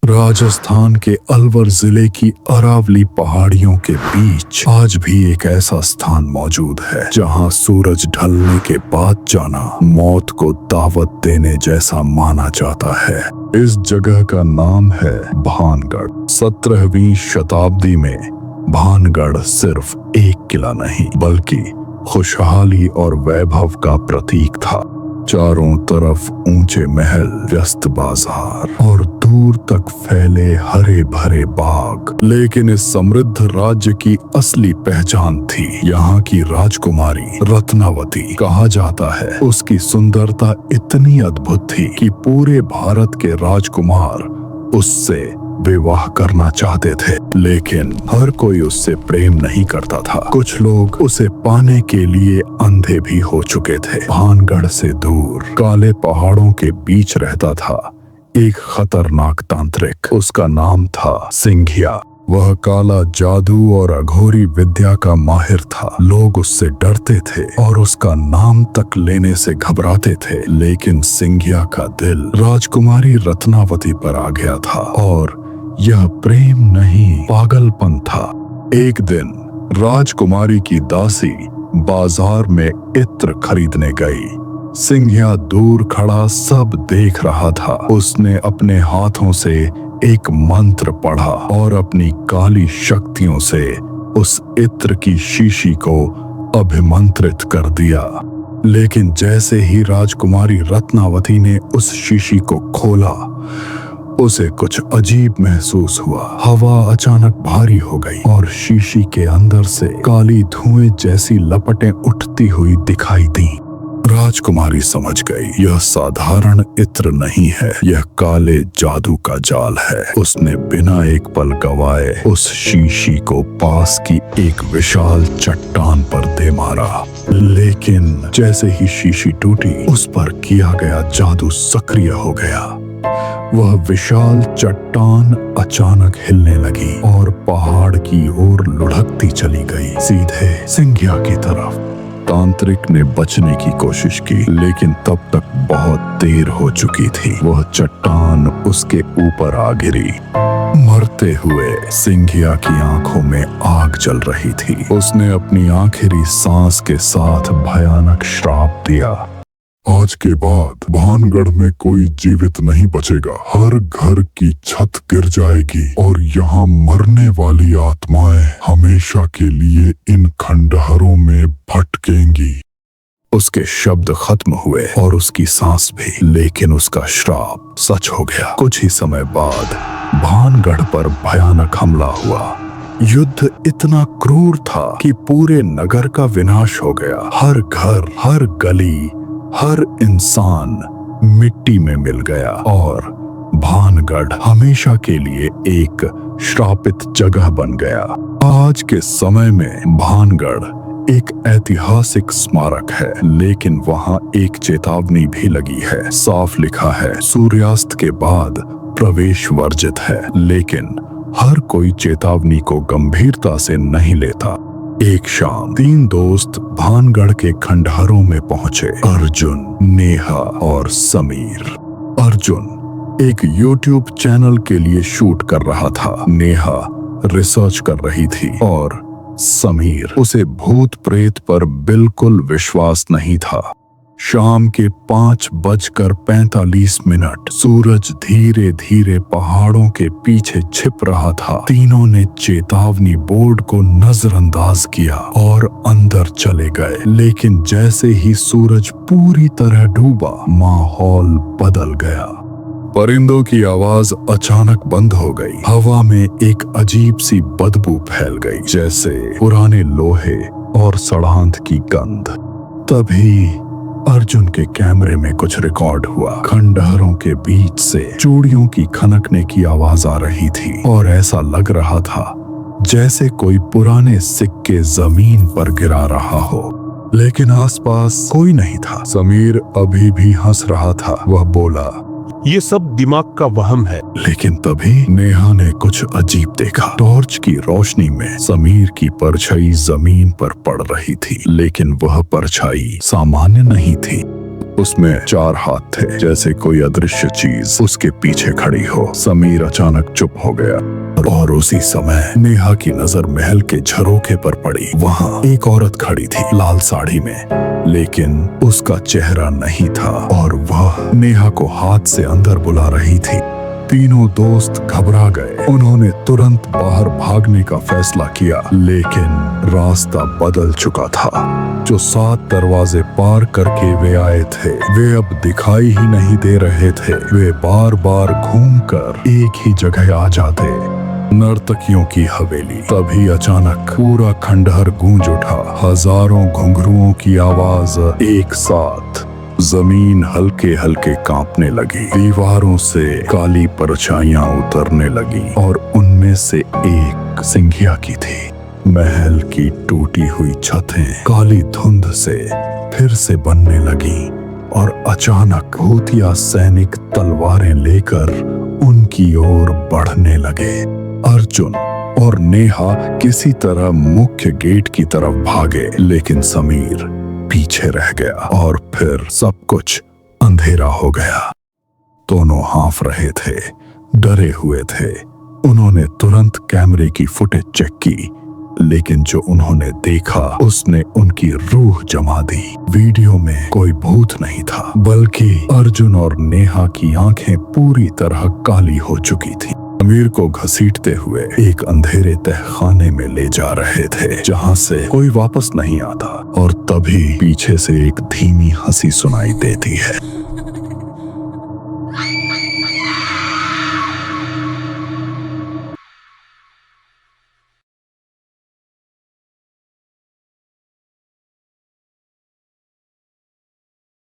राजस्थान के अलवर जिले की अरावली पहाड़ियों के बीच आज भी एक ऐसा स्थान मौजूद है जहां सूरज ढलने के बाद जाना मौत को दावत देने जैसा माना जाता है। इस जगह का नाम है भानगढ़। 17वीं शताब्दी में भानगढ़ सिर्फ एक किला नहीं बल्कि खुशहाली और वैभव का प्रतीक था। चारों तरफ ऊंचे महल, व्यस्त बाजार और दूर तक फैले हरे भरे बाग। लेकिन इस समृद्ध राज्य की असली पहचान थी यहाँ की राजकुमारी रत्नावती। कहा जाता है उसकी सुंदरता इतनी अद्भुत थी कि पूरे भारत के राजकुमार उससे विवाह करना चाहते थे, लेकिन हर कोई उससे प्रेम नहीं करता था। कुछ लोग उसे पाने के लिए अंधे भी हो चुके थे। भानगढ़ से दूर काले पहाड़ों के बीच रहता था एक खतरनाक तांत्रिक। उसका नाम था सिंघिया। वह काला जादू और अघोरी विद्या का माहिर था। लोग उससे डरते थे और उसका नाम तक लेने से घबराते थे। लेकिन सिंघिया का दिल राजकुमारी रत्नावती पर आ गया था और यह प्रेम नहीं पागलपन था। एक दिन राजकुमारी की दासी बाजार में इत्र खरीदने गई। सिंघिया दूर खड़ा सब देख रहा था। उसने अपने हाथों से एक मंत्र पढ़ा और अपनी काली शक्तियों से उस इत्र की शीशी को अभिमंत्रित कर दिया। लेकिन जैसे ही राजकुमारी रत्नावती ने उस शीशी को खोला, उसे कुछ अजीब महसूस हुआ। हवा अचानक भारी हो गई और शीशी के अंदर से काली धुएं जैसी लपटें उठती हुई दिखाई दी। राजकुमारी समझ गई यह साधारण इत्र नहीं है, यह काले जादू का जाल है। उसने बिना एक पल गवाए उस शीशी को पास की एक विशाल चट्टान पर दे मारा। लेकिन जैसे ही शीशी टूटी, उस पर किया गया जादू सक्रिय हो गया। वह विशाल चट्टान अचानक हिलने लगी और पहाड़ की ओर लुढ़कती चली गई, सीधे सिंघिया की तरफ। तांत्रिक ने बचने की कोशिश की, लेकिन तब तक बहुत देर हो चुकी थी। वह चट्टान उसके ऊपर आ गिरी। मरते हुए सिंघिया की आंखों में आग जल रही थी। उसने अपनी आखिरी सांस के साथ भयानक श्राप दिया, आज के बाद भानगढ़ में कोई जीवित नहीं बचेगा। हर घर की छत गिर जाएगी और यहाँ मरने वाली आत्माएं हमेशा के लिए इन खंडहरों में भटकेंगी। उसके शब्द खत्म हुए और उसकी सांस भी, लेकिन उसका श्राप सच हो गया। कुछ ही समय बाद भानगढ़ पर भयानक हमला हुआ। युद्ध इतना क्रूर था कि पूरे नगर का विनाश हो गया। हर घर, हर गली, हर इंसान मिट्टी में मिल गया और भानगढ़ हमेशा के लिए एक श्रापित जगह बन गया। आज के समय में भानगढ़ एक ऐतिहासिक स्मारक है, लेकिन वहां एक चेतावनी भी लगी है। साफ लिखा है, सूर्यास्त के बाद प्रवेश वर्जित है। लेकिन हर कोई चेतावनी को गंभीरता से नहीं लेता। एक शाम 3 दोस्त भानगढ़ के खंडहरों में पहुंचे, अर्जुन, नेहा और समीर। अर्जुन एक YouTube चैनल के लिए शूट कर रहा था, नेहा रिसर्च कर रही थी और समीर, उसे भूत प्रेत पर बिल्कुल विश्वास नहीं था। शाम के 5:45 सूरज धीरे धीरे पहाड़ों के पीछे छिप रहा था। तीनों ने चेतावनी बोर्ड को नजरअंदाज किया और अंदर चले गए। लेकिन जैसे ही सूरज पूरी तरह डूबा, माहौल बदल गया। परिंदों की आवाज अचानक बंद हो गई। हवा में एक अजीब सी बदबू फैल गई, जैसे पुराने लोहे और सड़ांध की गंध। तभी अर्जुन के कैमरे में कुछ रिकॉर्ड हुआ। खंडहरों के बीच से चूड़ियों की खनकने की आवाज आ रही थी और ऐसा लग रहा था जैसे कोई पुराने सिक्के जमीन पर गिरा रहा हो। लेकिन आसपास कोई नहीं था। समीर अभी भी हंस रहा था। वह बोला, ये सब दिमाग का वहम है। लेकिन तभी नेहा ने कुछ अजीब देखा। टॉर्च की रोशनी में समीर की परछाई जमीन पर पड़ रही थी, लेकिन वह परछाई सामान्य नहीं थी। उसमें 4 हाथ थे, जैसे कोई अदृश्य चीज उसके पीछे खड़ी हो। समीर अचानक चुप हो गया और उसी समय नेहा की नजर महल के झरोखे पर पड़ी। वहाँ एक औरत खड़ी थी लाल साड़ी में, लेकिन उसका चेहरा नहीं था और वह नेहा को हाथ से अंदर बुला रही थी। तीनों दोस्त घबरा गए। उन्होंने तुरंत बाहर भागने का फैसला किया, लेकिन रास्ता बदल चुका था। जो 7 दरवाजे पार करके वे आए थे, वे अब दिखाई ही नहीं दे रहे थे। वे बार बार घूमकर एक ही जगह आ जाते। नर्तकियों की हवेली। तभी अचानक पूरा खंडहर गूंज उठा। हजारों घुंघरुओं की आवाज एक साथ। जमीन हल्के हल्के कांपने लगी। दीवारों से काली परछाइयां उतरने लगी और उनमें से एक सिंघिया की थी। महल की टूटी हुई छतें काली धुंध से फिर से बनने लगी और अचानक भूतिया सैनिक तलवारें लेकर उनकी ओर बढ़ने लगे। अर्जुन और नेहा किसी तरह मुख्य गेट की तरफ भागे, लेकिन समीर पीछे रह गया और फिर सब कुछ अंधेरा हो गया। दोनों हांफ रहे थे, डरे हुए थे। उन्होंने तुरंत कैमरे की फुटेज चेक की, लेकिन जो उन्होंने देखा उसने उनकी रूह जमा दी। वीडियो में कोई भूत नहीं था, बल्कि अर्जुन और नेहा की आंखें पूरी तरह काली हो चुकी थी। समीर को घसीटते हुए एक अंधेरे तहखाने में ले जा रहे थे, जहां से कोई वापस नहीं आता। और तभी पीछे से एक धीमी हंसी सुनाई देती है।